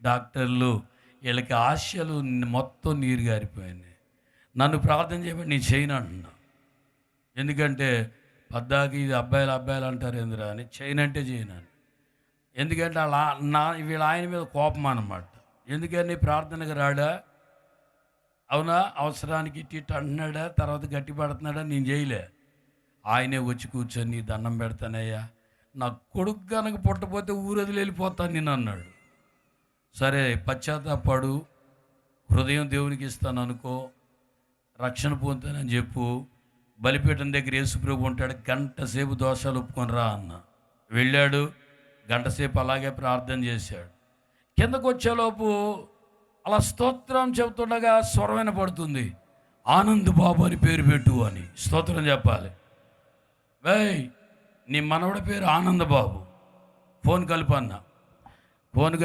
డాక్టర్లు వీళ్ళకి ఆశలు మొత్తం నీరు గారిపోయినాయి. నన్ను ప్రార్థన చేయమని నేను చేయను అంటున్నా. ఎందుకంటే పద్దాకి ఇది అబ్బాయిలు అబ్బాయిలు అంటారు ఎందురా అని చేయనంటే చేయనని. ఎందుకంటే అలా వీళ్ళ ఆయన మీద కోపం అన్నమాట. ఎందుకని ప్రార్థనకు రాడా, అవునా, అవసరానికి ఇటు అంటున్నాడా, తర్వాత గట్టి పడుతున్నాడా, నేను చేయలే. ఆయనే వచ్చి కూర్చొని నీ దండం పెడతానయ్యా, నా కొడుకు కనుక పుట్టపోతే ఊరు వదిలి వెళ్ళిపోతాను నేను అన్నాడు. సరే పశ్చాత్తాపడు, హృదయం దేవునికి ఇస్తాను అనుకో, రక్షణ పొందుతానని చెప్పు, బలిపీఠం దగ్గర యేసుప్రభు ఉంటాడు, గంట సేపు దోషాలు ఒప్పుకొని రా అన్న. వెళ్ళాడు, గంట సేపు అలాగే ప్రార్థన చేశాడు. కిందకు వచ్చేలోపు అలా స్తోత్రం చెబుతుండగా స్వరం వినపడుతుంది, ఆనంద్ బాబు అని పేరు పెట్టు అని. స్తోత్రం చెప్పాలి. వేయ్, నీ మనవడి పేరు ఆనంద్ బాబు, ఫోన్ కలిపి అన్న. ఫోన్ కలిపి